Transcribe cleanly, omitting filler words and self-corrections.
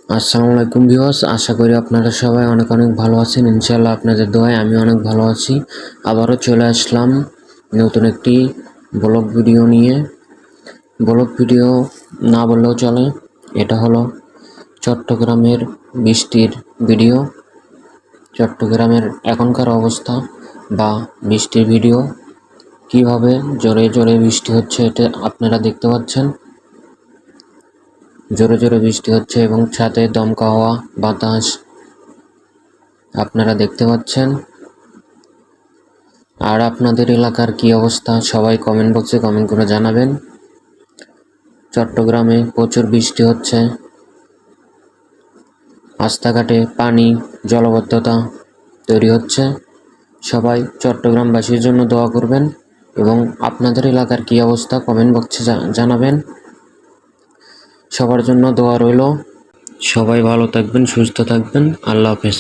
আসসালামু আলাইকুম ভিউয়ার্স, আশা করি আপনারা সবাই অনেক অনেক ভালো আছেন। ইনশাআল্লাহ আপনাদের দোয়ায় আমি অনেক ভালো আছি। আবারও চলে আসলাম নতুন একটি ব্লগ ভিডিও নিয়ে। ব্লগ ভিডিও না বললেও চলে, এটা হলো চট্টগ্রামের বৃষ্টির ভিডিও। চট্টগ্রামের এখনকার অবস্থা বা বৃষ্টির ভিডিও, কিভাবে জোরে জোরে বৃষ্টি হচ্ছে এটা আপনারা দেখতে পাচ্ছেন। জোরে জোরে বৃষ্টি হচ্ছে এবং সাথে দমকা হাওয়া বাতাস আপনারা দেখতে পাচ্ছেন। আর আপনাদের এলাকার কি অবস্থা সবাই কমেন্ট বক্সে কমেন্ট করে জানাবেন। চট্টগ্রামে প্রচুর বৃষ্টি হচ্ছে, রাস্তাঘাটে পানি জলবদ্ধতা তৈরি হচ্ছে। সবাই চট্টগ্রামবাসীর জন্য দোয়া করবেন এবং আপনাদের এলাকার কি অবস্থা কমেন্ট বক্সে জানাবেন। সবার জন্য দোয়া রইল। সবাই ভালো থাকবেন, সুস্থ থাকবেন। আল্লাহ হাফেজ।